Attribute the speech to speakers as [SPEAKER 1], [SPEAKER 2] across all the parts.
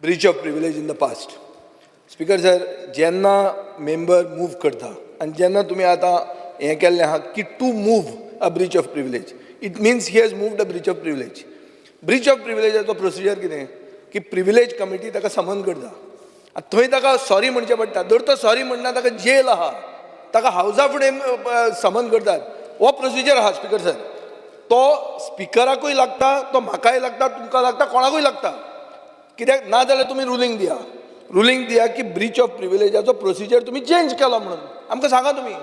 [SPEAKER 1] breach of privilege in the past. Speaker sir, जेन्ना member move करता and जेन्ना तुम्ही आता हे केल्लें आहा की to move a breach of privilege, it means he has moved a breach of privilege. Breach of privilege तो procedure कितें की privilege committee ताका समन करता. थंय ताका सॉरी म्हणचें पडटा. जर तो सॉरी म्हणना ताका जेल आहा, ताका हावसा फुडें समन करतात. हो प्रोसिजर आहा स्पीकर सर. तो स्पिकराकूय लागता, तो म्हाकाय लागता, तुमकां लागता, कोणाकूय लागता. कित्याक ना जाल्यार तुमी रुलींग दिया की ब्रीच ऑफ प्रिविलेजाचो प्रोसिजर तुमी चेंज केलो म्हणून आमकां सांगा तुमी.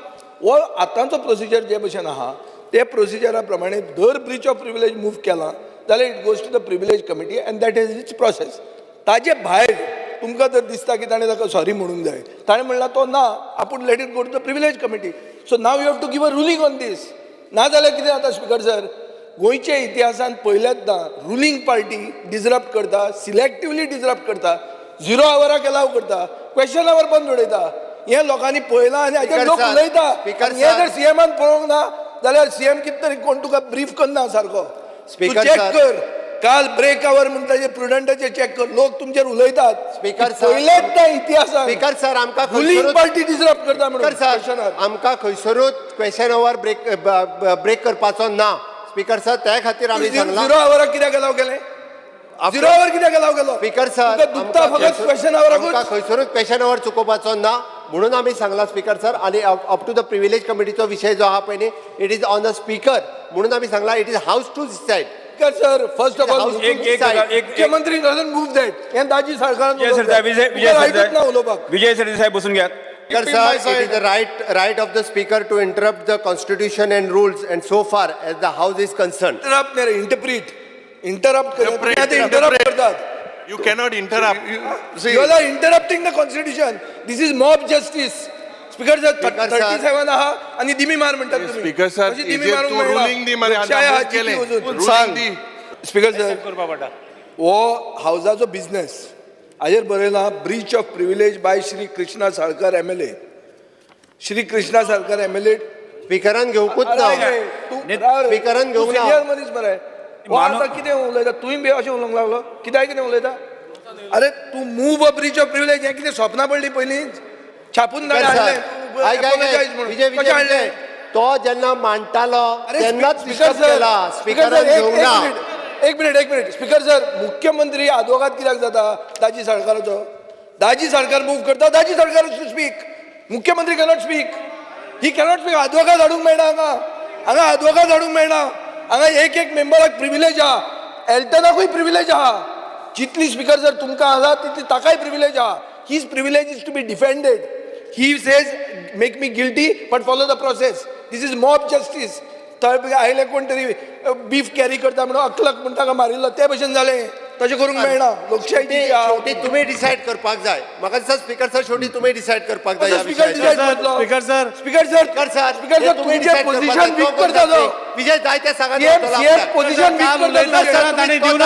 [SPEAKER 1] हो आतांचो प्रोसिजर जे भशेन आहा ते प्रोसिजरा प्रमाणे जर ब्रीच ऑफ प्रिविलेज मूव केला जाल्यार it goes to the privilege committee and that is its process. ताजे भायर तुमकां जर दिसता की ताणें ताका सॉरी म्हणूंक जाय, ताणें म्हणला तो ना, आपूण let it go to the privilege committee. So now you have to give a ruling on this. ना जाल्यार कितें जाता स्पीकर सर, गोंयच्या इतिहासान पयल्याचदा रुलींग पार्टी डिसरप्ट करता, सिलेक्टिवली डिसरप्ट करता, 0 आवराक अलाव करता, क्वेश्चन आवर बंद उडयता. हे लोकांनी पळयलां आनी हाचेर लोक उलयता. हे जर सीएमान पळोवंक ना जाल्यार सीएम कितें तरी कोण तुका ब्रीफ करना सारको. चेक कर, काल ब्रेक आवर म्हणटा जे प्रुडंटाचेर चेक कर. लोक तुमचेर उलयतात.
[SPEAKER 2] स्पीकर सर,
[SPEAKER 1] पयलेचदा इतिहासान
[SPEAKER 2] स्पीकर सर आमकां
[SPEAKER 1] रुलींग पार्टी डिसरप्ट करता म्हणून
[SPEAKER 2] सर आमकां खंयसरूच क्वेश्चन आवर ब्रेक करपाचो ना. स्पीकर सर त्या खातीर आमी सांगला
[SPEAKER 1] 0 आवराक कित्याक अलाव केलें? 0 आवर कित्याक अलाव केलो?
[SPEAKER 2] स्पीकर सर
[SPEAKER 1] दुखता फकत क्वेश्चन आवराकूच.
[SPEAKER 2] आमकां खंयसरूच क्वेश्चन आवर चुकोवपाचो ना म्हणून आमी सांगला स्पीकर सर. आनी अप टू द प्रिविलेज कमिटीचो विशय जो आहा पळय न्ही, it is on the speaker म्हणून आमी सांगला it is house to decide.
[SPEAKER 1] Sir first of all मुख्यमंत्री डजंट मूव दॅट. हे दाजी सरकारान
[SPEAKER 3] विजय सरदेसाई बसून घ्या.
[SPEAKER 2] Speaker sir, it is the right of the speaker to interrupt the constitution and rules, and so far as the house is concerned.
[SPEAKER 1] Interrupt करतात.
[SPEAKER 4] You cannot interrupt.
[SPEAKER 1] You are interrupting the constitution. This is mob justice. Speaker sir, 37 आहा आणि दिमी मार म्हणतात तुम्ही.
[SPEAKER 4] Speaker sir, तू ruling दी मरे आता केले.
[SPEAKER 1] Ruling दी. Speaker sir, हो हाऊसाचो बिझनेस हाजेर बरयलां breach of privilege by Shri Krishna Salkar MLA. Shri Krishna Salkar MLA
[SPEAKER 2] स्पीकरान घेवकूच ना. स्पीकरान घेवंक ना.
[SPEAKER 1] सिनियर मनीस मरे. हो आतां कितें उलयता? तुवें बी अशें उलोवंक लागलो. कितें उलयता? अरे तू move a breach of privilege हें कितें स्वप्ना पडली पयलींच? छापून
[SPEAKER 2] विजय तो जेन्ना मांडटालो तेन्नाच डिस्टर्ब केला. स्पीकरान घेवंक ना.
[SPEAKER 1] एक मिनिट स्पीकर सर, मुख्यमंत्री आदवोगाद कित्याक जाता दाजी सरकाराचो? दाजी सरकार मूव करता, दाजी सरकार टू स्पीक. मुख्यमंत्री cannot speak. He cannot speak. आदवोगाद हाडूंक मेळना हांगा आदवोगाद हाडूंक मेळना. हांगा एक मेंबराक प्रिविलेज आहा, एल्टनाकूय प्रिविलेज आहा. जितली स्पीकर सर तुमकां आसा तितली ताकाय प्रिविलेज आहा. His privilege is to be defended. He says make me guilty but follow the process. This is mob justice. थंय आयले कोण तरी बीफ कॅरी करता म्हणून अकलक म्हणून ताका मारिल्लो ते भशेन जालें. तशें करूंक मेळना. लोकशाही
[SPEAKER 2] शेवटी तुमी डिसायड करपाक जाय. म्हाका दिसता स्पीकर सर शेवटी तुमी डिसायड करपाक जाय.
[SPEAKER 1] स्पीकर सर तुमचे पोझिशन वीक करता तो.
[SPEAKER 2] विजय जाय ते सांगा.
[SPEAKER 1] पोझिशन वीक करता.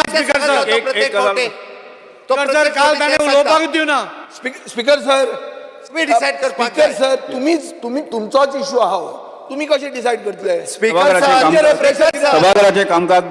[SPEAKER 1] स्पीकर सर
[SPEAKER 2] तुम्ही डिसायड करपाक
[SPEAKER 1] स्पीकर सर तुम्ही तुमचोच इश्यू आहा. तुम्ही कशें डिसायड करतले?
[SPEAKER 2] स्पीकर
[SPEAKER 3] सभागृहाचे कामकाज